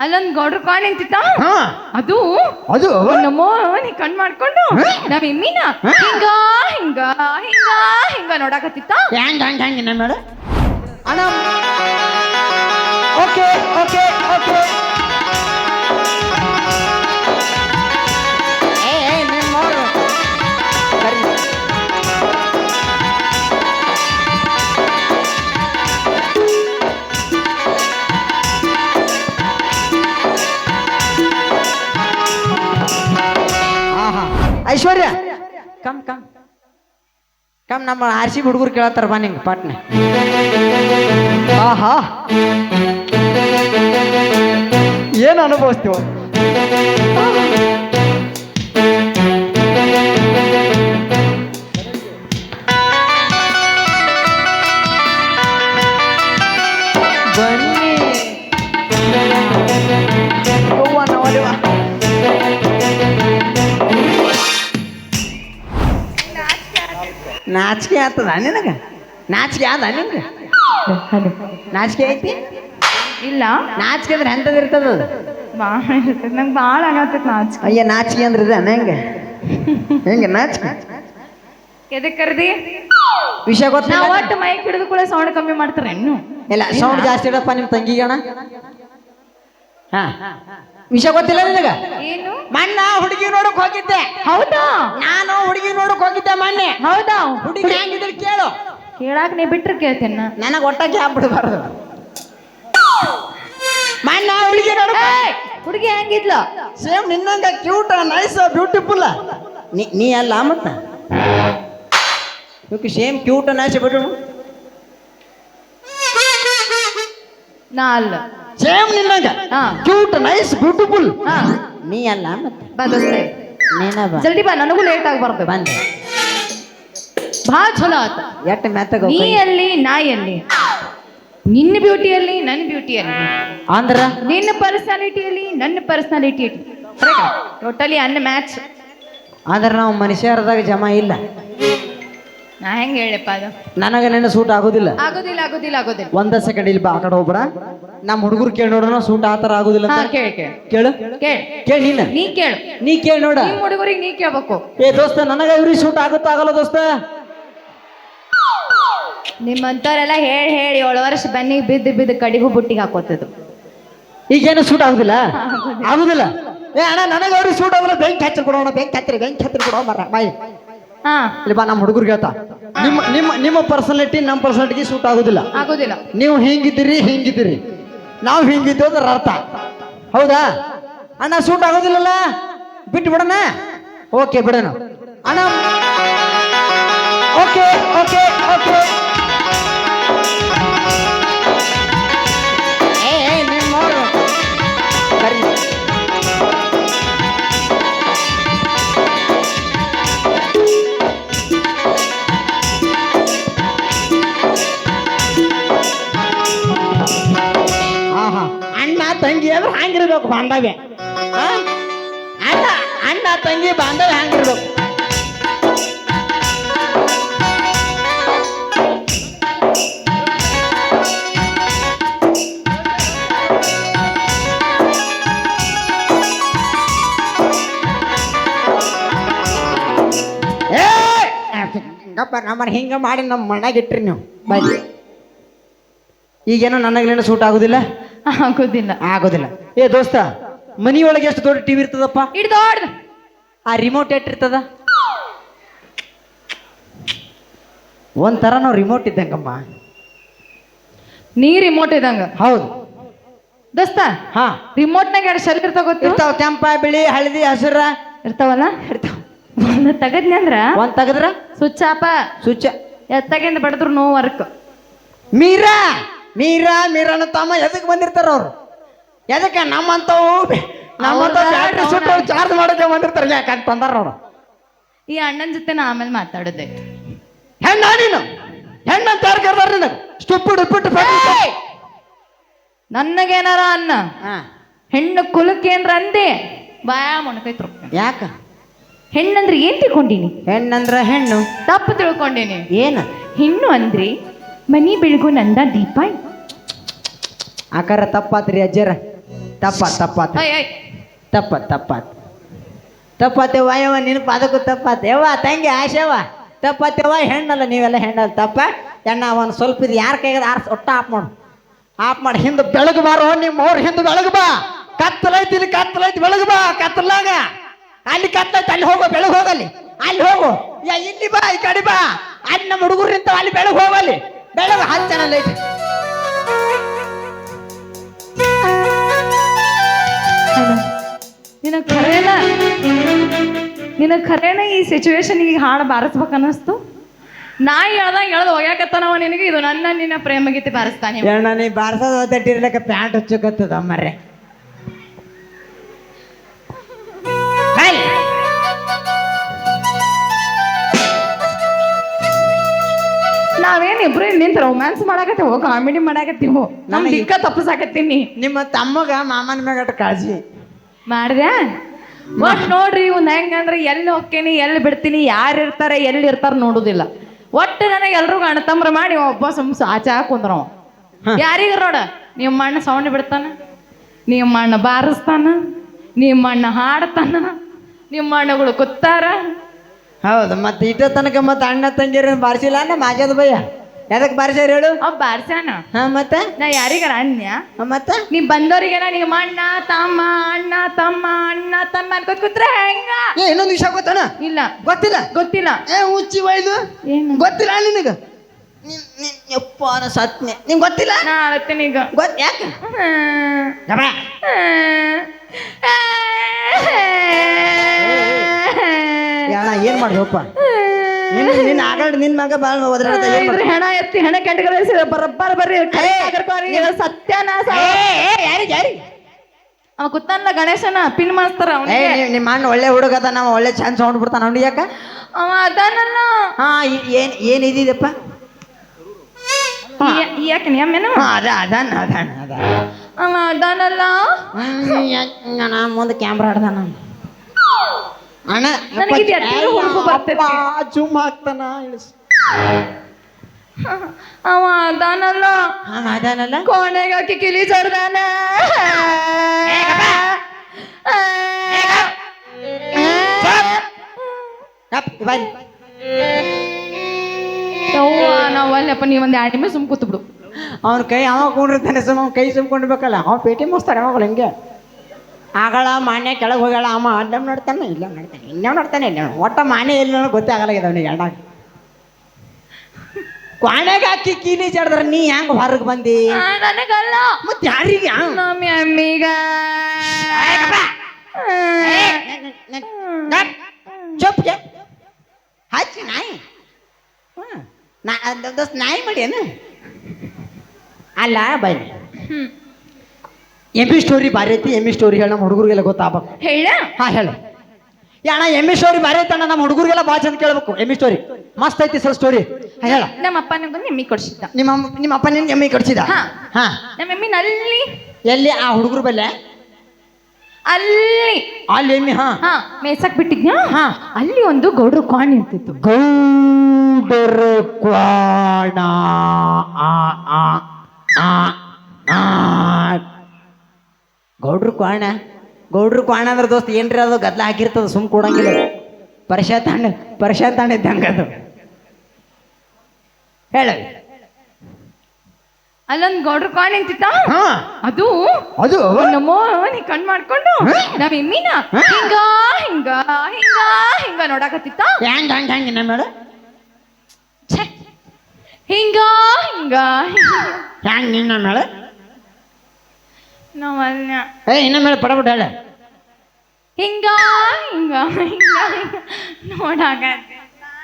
ಅಲ್ಲೊಂದ್ ಗೌಡ್ರ ಕಾಣ್ ನಿಂತಿತ್ತ ಅದು ಅದು ನಮ್ಮೋ ನೀ ಕಣ್ ಮಾಡ್ಕೊಂಡು ನಾವ್ ಎಮ್ಮಿನ ಹಿಂಗ ಹಿಂಗ ಹಿಂಗ ಹಿಂಗ ನೋಡಕತ್ತಿತ್ತ ಹೆಂಗ ಮೇಡ ಅಣ್ಣ ಓಕೆ ಓಕೆ ಓಕೆ ಐಶ್ವರ್ಯ ಕಮ್ ಕಮ್ ಕಮ್ ನಮ್ಮ ಆರ್ಸಿ ಹುಡುಗರು ಕೇಳತ್ತಾರ ಬಾ ನಿಂಗೆ ಪಾಟ್ನೆ ಆಹಾ ಏನು ಅನುಭವಿಸ್ತೀವ ಬನ್ನಿ ನಾಚಿಕೆ ಆಗ್ತದ ನಿನಗ ನಾಚಿಕೆ ಆದ ನಿನಗ ನಾಚಿಕೆ ಐತಿ ಇಲ್ಲ ನಾಚಿಕೆ ಅಂದ್ರೆ ಎಂತದ ಇರ್ತದ ಅದು ಬಾಳ ಇರ್ತೈತಿ ನಂಗೆ ಬಾಳ ಆಗತ್ತೈತಿ ನಾಚಿಕೆ ಅಯ್ಯ ನಾಚಿಕೆ ಅಂದ್ರೆ ಇದೆ ಹೆಂಗೆ ಹೆಂಗೆ ನಾಚಿಕೆ ಎದಕ್ ಕರ್ದಿ ವಿಷಯ ಗೊತ್ತ ನಾವ್ ಒಟ್ಟು ಮೈಕ್ ಹಿಡಿದು ಕೂಡ ಸೌಂಡ್ ಕಮ್ಮಿ ಮಾಡ್ತಾರ ಇನ್ನು ಇಲ್ಲ ಸೌಂಡ್ ಜಾಸ್ತಿ ಇಡಪ್ಪ ನಿಮ್ ತಂಗಿಗಣ ಹಾ ವಿಷಯ ಗೊತ್ತಿಲ್ಲ ನಿನಗ ಏನು ಮಣ್ಣ ಹುಡುಗಿ ನೋಡಕ್ ಹೋಗಿದ್ದೆ ಹೌದಾ ನಾನು ಹುಡುಗಿ ನೋಡಕ್ ಹೋಗಿದ್ದೆ ಮೊನ್ನೆ ಹೌದಾ ಹುಡುಗಿ ಹೆಂಗಿದ್ರು ಕೇಳು ಕೇಳಾಕ್ ನೀ ಬಿಟ್ರೆ ಕೇಳ್ತೇನ ನನಗ ಒಟ್ಟಕ್ಕೆ ಆಗ್ಬಿಡ್ಬಾರ್ದು ಮಣ್ಣ ಹುಡುಗಿ ನೋಡ ಹುಡುಗಿ ಹೆಂಗಿದ್ಲ ಸೇಮ್ ನಿನ್ನಂಗ ಕ್ಯೂಟ್ ನೈಸ್ ಬ್ಯೂಟಿಫುಲ್ ನೀ ಅಲ್ಲ ಮತ್ತ ಸೇಮ್ ಕ್ಯೂಟ್ ನೈಸ್ ಬಿಡು ನಾ ಅಲ್ಲ ಸೇಮ್ ನಿನ್ನಂಗ ಕ್ಯೂಟ್ ನೈಸ್ ಬ್ಯೂಟಿಫುಲ್ ನೀ ಅಲ್ಲ ಮತ್ತೆ ಬಂದಸ್ತೆ ನೀನ ಬಾ ಜಲ್ದಿ ಬಾ ನನಗೂ ಲೇಟ್ ಆಗ್ಬಾರ್ದು ಬಂದೆ ಭಾಳ ಚಲೋ ಆತ ಎಟ್ಟು ಮೆತ್ತಗ ನೀ ಎಲ್ಲಿ ನಾ ಎಲ್ಲಿ ನಿನ್ನ ಬ್ಯೂಟಿಯಲ್ಲಿ ನನ್ನ ಬ್ಯೂಟಿಯಲ್ಲಿ ಅಂದ್ರ ನಿನ್ನ ಪರ್ಸನಾಲಿಟಿಯಲ್ಲಿ ನನ್ನ ಪರ್ಸನಾಲಿಟಿ ಟೋಟಲಿ ಅನ್ನ ಮ್ಯಾಚ್ ಆದ್ರೆ ನಾವು ಮನುಷ್ಯರದಾಗ ಜಮ ಇಲ್ಲ ನಾ ಹೆಂಗ್ ಹೇಳಪ್ಪ ಅದು ನನಗೆ ನೆನ್ನ ಸೂಟ್ ಆಗೋದಿಲ್ಲ ಆಗೋದಿಲ್ಲ ಆಗೋದಿಲ್ಲ ಆಗೋದಿಲ್ಲ ಒಂದ ಸೆಕೆಂಡ್ ಇಲ್ಲಿ ಬಾ ಆ ಕಡೆ ಹೋಗ್ಬೇಡ ನಮ್ಮ ಹುಡುಗರು ಕೇಳಿ ನೋಡೋಣ ಸೂಟ್ ಆತರ ಆಗೋದಿಲ್ಲ ಹಾ ಅಂತ ಕೇಳ ಕೇಳ ಕೇಳು ಕೇಳ ಕೇಳಿ ನೀನ ನೀ ಕೇಳು ನೀ ಕೇಳಿ ನೋಡ ನಿಮ್ ಹುಡುಗರಿಗೆ ನೀ ಕೇಳ್ಬೇಕು ಏ ದೋಸ್ತ ನನಗೆ ಇವ್ರಿಗೆ ಸೂಟ್ ಆಗುತ್ತಾ ಆಗಲ್ಲ ದೋಸ್ತ ನಿಮ್ಮಂತವ್ರೆಲ್ಲ ಹೇಳಿ 7 ವರ್ಷ ಬನ್ನಿಗೆ ಬಿದ್ದು ಕಡಿಗೂ ಬುಟ್ಟಿಗೆ ಹಾಕೋತದು ಈಗೇನು ಸೂಟ್ ಆಗುದಿಲ್ಲ ಆಗುದಿಲ್ಲ ಏ ಅಣ್ಣ ನನಗೆ ಅವ್ರಿಗೆ ಸೂಟ್ ಆಗೋಲ್ಲ ಬೆಂಕಿ ಹಚ್ಚಿ ಕೊಡೋಣ ಬೆಂಕಿ ಹತ್ತಿರ ಕೊಡೋ ಮರ ಬಾಯ್ ಹಾ ಇಲ್ಲಿ ಬಾ ನಮ್ಮ ಹುಡುಗರಿಗೆ ಹೇಳ್ತಾ ನಿಮ್ಮ ಪರ್ಸನಾಲಿಟಿ ನಮ್ಮ ಪರ್ಸನಾಲಿಟಿಗೆ ಸೂಟ್ ಆಗುದಿಲ್ಲ ಆಗೋದಿಲ್ಲ ನೀವು ಹಿಂಗಿದ್ದೀರಿ ನಾವು ಹಿಂಗಿದ್ದೀವಿ ಅದ್ರ ಅರ್ಥ ಹೌದಾ ಅಣ್ಣ ಸೂಟ್ ಆಗೋದಿಲ್ಲಲ್ಲ ಬಿಟ್ಟು ಬಿಡೋಣ ಓಕೆ ಬಿಡೋಣ ಅಣ್ಣ ಓಕೆ ಓಕೆ ಓಕೆ ಅಣ್ಣ ತಂಗಿ ಅಂದ್ರೆ ಹಂಗಿರ್ಬೇಕು ಬಾಂಧವ್ಯ ಅಣ್ಣ ತಂಗಿ ಬಾಂಧವ್ಯ ಹಂಗಿರ್ಬೇಕು ನಮ್ಮನ್ನ ಹಿಂಗ ಮಾಡಿ ನಮ್ಮ ಮಣ್ಣಾಗಿಟ್ರಿ ನೀವು ಬನ್ನಿ ಈಗೇನೋ ನನಗೇನು ಸೂಟ್ ಆಗುದಿಲ್ಲ ಆಗೋದಿಲ್ಲ ಏ ದೋಸ್ತ ಮನಿಯೊಳಗೆ ಎಷ್ಟು ದೊಡ್ಡ ಟಿವಿ ಇರ್ತದಪ್ಪ ಆ ರಿಮೋಟ್ ಎಟ್ಟಿರ್ತದ ಒಂಥರ ನಾವು ರಿಮೋಟ್ ಇದ್ದಂಗಮ್ಮ ನೀ ರಿಮೋಟ್ ಇದ್ದಂಗ ಹೌದು ದೋಸ್ತ ಹಾ ರಿಮೋಟ್ನಾಗ 2 ಶೆಲ್ ಇರ್ತಾವ ಕೆಂಪ ಬಿಳಿ ಹಳದಿ ಹಸಿರ ಇರ್ತಾವಲ್ಲ ಒಂದ್ ತಗದ್ನಿ ಅಂದ್ರ ಒಂದ್ ತೆಗದ್ರ ಸ್ವಿಚ್ ಆಪ ಸ್ವಿಚ್ ಎತ್ತಾಗಿಂದ ಬಡದ್ರು ನೋ ವರ್ಕ್ ಮೀರಾನ ತಮ್ಮ ಎದಕ್ ಬಂದಿರ್ತಾರ ಅವ್ರು ಎದಕ್ಕೆ ನಮ್ಮಂತವು ಚಾರ್ಜ್ ಮಾಡೋಕೆ ಬಂದಿರ್ತಾರೆ ಯಾಕಂತ ತಂದಾರ ಅವ್ರು ಈ ಅಣ್ಣನ ಜೊತೆ ನಾ ಆಮೇಲೆ ಮಾತಾಡೋದೆ ಹೆಣ್ಣ ನೀನು ಹೆಣ್ಣಂತ ಯಾರು ಕರ್ದಾರ ನಿನಗೆ ಸ್ಟುಪಿಡ್ ನನಗೇನಾರ ಅನ್ನ ಹೆಣ್ಣು ಕುಲಕ್ಕೇನ್ರ ಅಂದೆ ಬಾಯ ಮೊಣಕೈತ್ರು ಯಾಕ ಹೆಣ್ಣಂದ್ರೆ ಏನ್ ತಿಳ್ಕೊಂಡೀನಿ ಹೆಣ್ಣಂದ್ರ ಹೆಣ್ಣು ತಪ್ಪು ತಿಳ್ಕೊಂಡೇನಿ ಏನ ಹೆಣ್ಣು ಅಂದ್ರಿ ಮನಿ ಬೆಳಗು ನಂದ ದೀಪ. ಆಕಾರ ತಪ್ಪಾತ್ರಿ ಅಜ್ಜರ, ತಪ್ಪಾತ್ ತಪ್ಪಾತೆವ್ವ ಯವ್ವ, ನಿನ್ನ ಪಾದಕ್ಕೂ ತಪ್ಪಾತ ಯವ್ವ. ತಂಗಿ ಆಶೆವ್ವ ತಪ್ಪಾತೆವ್ವ. ಹೆಣ್ಣಲ್ಲ ನೀವೆಲ್ಲ ಹೆಣ್ಣಲ್ಲ ತಪ್ಪ. ಎಣ್ಣ ಒಂದು ಸ್ವಲ್ಪ ಇದು ಯಾರ ಕೈಗಾರ ಆರ್ಸ್ ಒಟ್ಟ ಆಫ್ ಮಾಡಿ ಹಿಂದೆ ಬೆಳಗ್ಗೆ ಬಾರೋ. ನಿಮ್ಮ ಅವ್ರ ಹಿಂದೆ ಬೆಳಗ್ಗೆ ಬಾ. ಕತ್ತಲೈತಿ ಇಲ್ಲಿ, ಕತ್ತಲೈತಿ ಬೆಳಗ್ಗೆ ಬಾ. ಕತ್ತಲಾಗ ಅಲ್ಲಿ ಕತ್ತಲೈತಿ, ಅಲ್ಲಿ ಹೋಗೋ ಬೆಳಗ್ಗೆ ಹೋಗಲ್ಲಿ. ಅಲ್ಲಿ ಹೋಗು ಇಲ್ಲಿ ಬಾ, ಈ ಕಡೆ ಬಾ. ಅಲ್ಲಿ ನಮ್ಮ ಹುಡುಗರು ನಿಂತ ಅಲ್ಲಿ ಬೆಳಗ್ಗೆ ಹೋಗಲ್ಲಿ. ಬೆಳಗ್ಗೆ 10 ಜನ ಲೈಟ್. ನಿನಗೆ ಖರೇನ ಈ ಸಿಚುವೇಶನ್ಗೆ ಹಾಡು ಬಾರಿಸ್ಬೇಕು ಅನ್ನಿಸ್ತು. ನಾ ಹೇಳ್ದ ಹೋಗ್ಯಾಕತ್ತಾನವ ನಿನಗೆ. ಇದು ನಿನ್ನ ಪ್ರೇಮ ಗೀತೆ ಬಾರಿಸ್ತಾನೆ. ನೀ ಬಾರಿಸೋದು ಓದಟ್ಟಿರ್ಲಕ್ಕ ಪ್ಯಾಂಟ್ ಹಚ್ಚಕತ್ತದ ಮರ್ರೆ. ನಾವೇನಿಬ್ರು ನಿಂತ ರೊಮ್ಯಾನ್ಸ್ ಮಾಡಾಕತ್ತೀವೋ, ಕಾಮಿಡಿ ಮಾಡಾಕತ್ತೀವೋ, ನಮ್ ದಿಕ್ಕ ತಪ್ಪಸಾಕತ್ತೀನಿ. ನಿಮ್ಮ ತಮ್ಮಗ ಮಾಮನ ಮ್ಯಾಗ ಕಾಳಜಿ ಮಾಡ್ದೆ. ಒಟ್ಟು ನೋಡ್ರಿ ಇವ್ನ ಹೆಂಗಂದ್ರೆ ಎಲ್ಲಿ ಹೋಗ್ತೀನಿ, ಎಲ್ಲಿ ಬಿಡ್ತೀನಿ, ಯಾರು ಇರ್ತಾರೆ, ಎಲ್ಲಿ ಇರ್ತಾರ ನೋಡುದಿಲ್ಲ. ಒಟ್ಟು ನನಗೆ ಎಲ್ರಿಗೂ ಅಣ್ಣತಮ್ರ ಮಾಡಿ ಒಬ್ಬ ಆಚೆ ಕುಂದ್ರವ. ಯಾರಿಗ ನೋಡ, ನಿಮ್ಮ ಅಣ್ಣ ಸೌಂಡ್ ಬಿಡ್ತಾನ, ನಿಮ್ಮ ಅಣ್ಣ ಬಾರಿಸ್ತಾನ, ನಿಮ್ಮ ಅಣ್ಣ ಹಾಡ್ತಾನ, ನಿಮ್ಮ ಅಣ್ಣಗಳು ಕೂತಾರ. ಹೌದು. ಮತ್ತೆ ಇಟ್ಟ ತನಕ ಮತ್ತೆ ಅಣ್ಣ ತಂಗಿರ ಬಾರಿಸಿಲ್ಲ ನಮ್ಮ ಆಜದ ಭಯ್ಯ. ಎದಕ್ ಬಾರಿಸ್ಯಾರ ಹೇಳು? ಅವ್ ಬಾರ್ಸ್ಯಾನ. ಮತ್ತೆ ನಾ ಯಾರಿಗಾರ ಅನ್ಯ? ಮತ್ತೆ ನೀ ಬಂದವ್ರಿಗೆನ ನಿಮ್ಮ ಅಣ್ಣ ತಮ್ಮ ಅನ್ಕೋತ ಕೂತ್ರೆ ಹೆಂಗ? ಇನ್ನೊಂದು ವಿಷಯ ಗೊತ್ತಾನ? ಇಲ್ಲ ಗೊತ್ತಿಲ್ಲ. ಹುಚ್ಚಿ ವೈದು ಏನು ಗೊತ್ತಿಲ್ಲ ನಿನಗ? ಯಪ್ಪ ಸತ್ನೆ ನಿಂಗೆ ಗೊತ್ತಿಲ್ಲ? ನಾ ಅಳ್ತೀನಿ ಈಗ. ಯಾಕೆ ಏನ್ ಮಾಡ್ದಪ್ಪ? ನಿನ್ನ ಆಗಾಡ ನಿನ್ ಮಗ ಬಾಳ ಒದರಾಡ್ತಾ ಹೆಣ ಎತ್ತಿ ಹೆಣ ಕೆಂಟಗಳ ಬರಬ್ಬರ್ ಬರ್ರಿ ಸತ್ಯನಾಶ. ಅವ ಕೂತಾನಲ್ಲ ಗಣೇಶನ ಪಿನ್ ಮಾಸ್ತರ. ನಿಮ್ಮ ಅಣ್ಣ ಒಳ್ಳೆ ಹುಡುಗದ, ನಾವು ಒಳ್ಳೆ ಚಾನ್ಸ್ ಸೌಂಡ್ ಬಿಡ್ತಾನ. ಅವ್ನು ಯಾಕ ಅವ ಅದಾನಲ್ಲ. ಏನ್ ಇದಿದಪ್ಪ? ಯಾಕೆ ನಿಯಮೇನು ಅದಾನ ಅವ ಅದಾನಲ್ಲ. ನಾ ಮುಂದೆ ಕ್ಯಾಮ್ರಾ ಆಡ್ದಾನ ಅಣ್ಣ. ಜೂಮ್ ಹಾಕ್ತಾನ. ಅವ ಅದಾನಲ್ಲ ಕೋಣೆಗೆ ಹಾಕಿ ಕಿಲಿ ಜರ್ದಾನ. ನಾವಲ್ಲಪ್ಪ, ನೀವೊಂದು 2 ನಿಮಿಷ ಸುಮ್ ಕೂತ್ ಬಿಡು. ಅವ್ನ ಕೈ ಅವ ಕೊಂಡಿರ್ತಾನೆ, ಕೈ ಸುಮ್ಕೊಂಡಿರ್ಬೇಕಲ್ಲ. ಅವ ಪೇಟಿ ಮುಸ್ತಾನೆ ಅವಾಗಲ್ಲ ಹಿಂಗೆ. ಆಗಳ ಮಾನ್ಯ ಕೆಳಗೆ ಹೋಗ್ಯಾಳ. ಅಮ್ಮ ಅಡ್ಡಮ್ ನೋಡ್ತಾನೆ, ಇಲ್ಲ ನೋಡ್ತಾನೆ, ಇನ್ನೇವ್ ನೋಡ್ತಾನೆ, ಇಲ್ಲ ಒಟ್ಟ ಮಾನ್ಯ ಇಲ್ಲ ಗೊತ್ತೇ ಆಗಲಾಗ್ಯದ ಅವನಿಗೆ. ಎಣ್ಣಾಗ ಕ್ವಾಣೆಗೆ ಹಾಕಿ ಕೀಲಿ ಜಾಡ್ದ್ರ ನೀ ಹೆಂಗ ಹೊರಗೆ ಬಂದಿ? ನನಗಲ್ಲ, ಮತ್ತೆ ಯಾರಿಗೆ? ನಮ್ಮ ಅಮ್ಮಿಗ. ಚೊಪ್ಗೆ ಹಚ್ಚಿ ನಾಯಿ ನಾಯಿ ಮಾಡಿ ಏನು ಅಲ್ಲ ಬೈ. ಎಮ್ಮಿ ಸ್ಟೋರಿ ಬಾರಿ ಐತಿ. ಎಮ್ಮಿ ಸ್ಟೋರಿ ಹೇಳ, ನಮ್ಮ ಹುಡುಗರಿಗೆಲ್ಲ ಗೊತ್ತಾಗಬೇಕು. ಹೇಳ? ಹಾ ಹೇಳು. ಯಾಣ ಎಮ್ಮಿ ಸ್ಟೋರಿ ಬಾರಿ ಐತಣ್ಣ, ನಮ್ಮ ಹುಡುಗರಿಗೆಲ್ಲ ಭಾಳ ಚಂದ ಕೇಳ್ಬೇಕು. ಎಮ್ಮಿ ಸ್ಟೋರಿ ಮಸ್ತ್ ಐತಿ ಸರ್ ಸ್ಟೋರಿ. ಹೇಳ. ನಮ್ಮ ಅಪ್ಪ ನನಗೊಂದು ಎಮ್ಮಿ ಕೊಡ್ಸಿದ್ದ. ನಿಮ್ಮ ಅಪ್ಪ ನಿನ್ಗೆ ಎಮ್ಮಿ ಕೊಡ್ಸಿದ? ಹಾ. ನಮ್ಮ ಎಮ್ಮಿ ನಲ್ಲಿ ಎಲ್ಲಿ? ಆ ಹುಡುಗರು ಬಲ್ಲೆ ಅಲ್ಲಿ ಎಮ್ಮಿ. ಹಾ ಮೇಸಕ್ ಬಿಟ್ಟಿದ್ಯಾ? ಅಲ್ಲಿ ಒಂದು ಗೌಡ್ರ ಕ್ವಾಣ ಇರ್ತಿತ್ತು. ಗೌಡರ ಕ್ವಾಣ. ಗೌಡ್ರು ಕ್ವಾಣ ಅಂದ್ರೆ ದೋಸ್ತ ಏನ್ರಿ ಅದು ಗದ್ಲ ಹಾಕಿರ್ತದ, ಸುಮ್ ಕೊಡಂಗಿಲ್ಲ. ಪರಿಶಾ ತಾಣ ಇದ್ದಂಗ ಅದು. ಹೇಳ. ಅಲ್ಲೊಂದು ಗೌಡ್ರ ಕ್ವಾಣ ನಿಂತಿತ್ತ. ಅದು ನಮ್ಮೋ ನೀ ಕಣ್ ಮಾಡ್ಕೊಂಡು ನಮ್ಮ ಎಮ್ಮಿನ ಹಿಂಗ ಹಿಂಗ ಹಿಂಗ ಹಿಂಗ ನೋಡಾಕತ್ತಿತ್ತ. ಹೆಂಗ ಮೇಡ? ಹಿಂಗ ಹಿಂಗ ಹೆಂಗ ನಿನ್ನ ಮೇಳ? ನಾವಲ್ಲ. ಇನ್ನ ಮೇಲೆ ಪಡಬಿಟ್ಟು ಹೇಳ. ಹಿಂಗ ಹಿಂಗ ಹಿಂಗ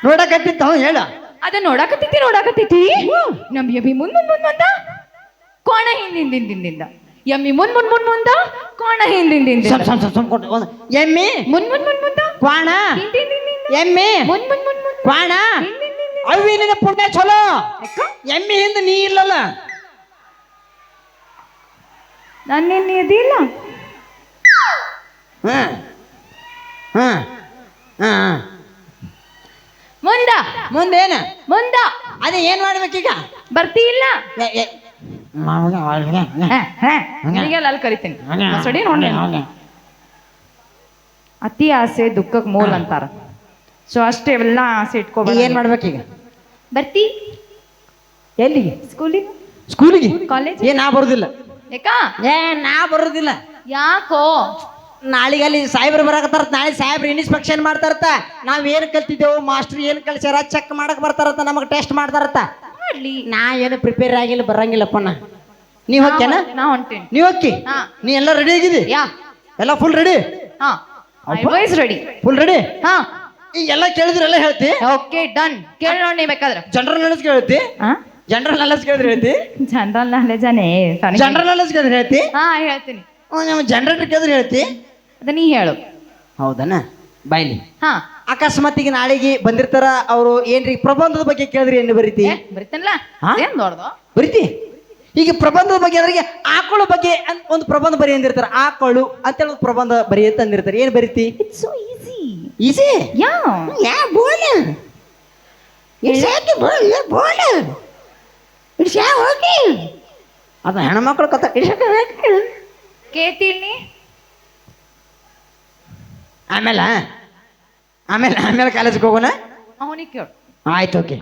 ನೋಡಕತ್ತಿತ್ತ. ಹೇಳ. ಅದ ನೋಡಾಕತ್ತಿತಿ. ನಮ್ ಎಮ್ಮಿ ಮುಂದ ಕೋಣ ಹಿಂದಿಂದ. ಎಮ್ಮಿ ಮುಂದ ಕೋಣ ಹಿಂದಿಂದ. ಎಮ್ಮಿ ಮುಂದ ಕ್ವಾಣ. ಎಮ್ಮಿ ಕ್ವಾಣ. ಅವಿನ ಪುಣ್ಯ ಚಲೋ. ಎಮ್ಮಿ ಹಿಂದ ನೀ ಇಲ್ಲಲ್ಲ. ನನ್ನೇನು ಇದಿಲ್ಲ. ಮುಂದ ಮುಂದೇನ ಮುಂದ ಅದೇ ಏನ್ ಮಾಡ್ಬೇಕೀಗ ಬರ್ತಿ ಇಲ್ಲ ಏ, ಏ, ಮಾವ್ಗ, ಅವ್ಳ್ಗ, ನಿನಗೆಲ್ಲ ಅಲ್ಲಿ ಕರಿತೀನಿ ಮಸಡಿ ನೋಡಿ ಅತಿ ಆಸೆ ದುಃಖಕ್ ಮೂಲ ಅಂತಾರ ಸೊ ಅಷ್ಟೇ ಎಲ್ಲ ಆಸೆ ಇಟ್ಕೋಬೇಡ ಏನ್ ಮಾಡ್ಬೇಕೀಗ ಬರ್ತಿ ಎಲ್ಲಿಗೆ ಸ್ಕೂಲಿಗೆ ಸ್ಕೂಲಿಗೆ ಕಾಲೇಜ್ ಏ ನಾ ಬರುದಿಲ್ಲ ಯಾಕಾ ಏ ನಾ ಬರುದಿಲ್ಲ ಯಾಕೋ ನಾಳೆಗೆ ಅಲ್ಲಿ ಸಾಹೇಬ್ರು ಬರಾಕತ್ತಾರ ನಾಳೆ ಸಾಹೇಬ್ರು ಇನ್ಸ್ಪೆಕ್ಷನ್ ಮಾಡ್ತಾರತ್ತ ನಾವ್ ಏನ್ ಕಲ್ತಿದ್ದೇವು ಮಾಸ್ಟರ್ ಏನ್ ಕಲ್ಸ್ಯಾರ ಚೆಕ್ ಮಾಡಕ್ ಬರ್ತಾರತ್ತ ನಮಗ್ ಟೆಸ್ಟ್ ಮಾಡ್ತಾರತ್ತ ಮಾಡ್ಲಿ ನಾ ಏನು ಪ್ರಿಪೇರ್ ಆಗಿಲ್ಲ ಬರಂಗಿಲ್ಲಪ್ಪ ನೀವ್ ಹೋಗ್ಯಾನ ನಾ ಹೊಂಟೇನಿ ನೀವ್ ಹೋಗಿ ಹಾ. ನೀ ಎಲ್ಲ ರೆಡಿ ಆಗಿದಿ ಯಾ ಎಲ್ಲ ಫುಲ್ ರೆಡಿ ಹಾ ವಾಯ್ಸ್ ರೆಡಿ ಫುಲ್ ರೆಡಿ ಹಾ ಈಗ ಎಲ್ಲ ಕೇಳಿದ್ರೆಲ್ಲ ಹೇಳ್ತಿ ಓಕೆ ಡನ್ ಕೇಳಿ ನೋಡಿ ಬೇಕಾದ್ರೆ ಜನರಲ್ ನಾಲೆಜ್ ಕೇಳ್ತಿ ಹಾ ಜನರಲ್ ನಾಲೆಜ್ ಕೇಳಿದ್ರೆ ಹೇಳ್ತಿ ಜನರಲ್ ನಾಲೆಜಾನೇ ಜನರಲ್ ನಾಲೆಜ್ ಕೇಳಿದ್ರೆ ಹೇಳ್ತಿ ಹಾ ಹೇಳ್ತೀನಿ ನಮ್ಮ ಜನರೇಟರ್ ಕೇಳಿದ್ರೆ ಹೇಳ್ತಿ ಅದ ನೀ ಹೇಳು ಹೌದನ ಬಾಯ್ಲಿ ಹಾ ಅಕಸ್ಮಾತ್ ಈಗ ನಾಳೆಗೆ ಬಂದಿರ್ತಾರ ಅವರು ಏನ್ರಿ ಪ್ರಬಂಧದ ಬಗ್ಗೆ ಕೇಳಿದ್ರಿ ಏನು ಬರೀತಿ ಬರಿತೇನಲ್ಲ ಹಾ? ಏನ್ ದೊಡ್ದು ಬರೀತಿ ಈಗ ಪ್ರಬಂಧದ ಬಗ್ಗೆ ಅಂದ್ರೆ ಆಕಳು ಬಗ್ಗೆ ಒಂದು ಪ್ರಬಂಧ ಬರಿ ಅಂದಿರ್ತಾರ ಆಕಳು ಅಂತೇಳಿ ಒಂದು ಪ್ರಬಂಧ ಬರಿ ಅಂತ ಅಂದಿರ್ತಾರೆ ಏನ್ ಬರೀತಿ ಇಟ್ಸ್ ಸೋ ಈಸಿ ಈಸಿ ಯಾ ಯಾ ಬೋಲ ಇಟ್ಸ್ ಯಾಕೆ ಬೋಲ ಇಟ್ಸ್ ಯಾ ಓಕೆ ಅದ ಹೆಣ್ಮಕ್ಳು ಕಥ ಕೇಳ್ತೀನಿ ಆಮೇಲೆ ಆಮೇಲೆ ಆಮೇಲೆ ಕಾಲೇಜ್ಗೆ ಹೋಗೋಣ ಅವನಿಗೆ ಕೇಳು ಆಯ್ತು ಓಕೆ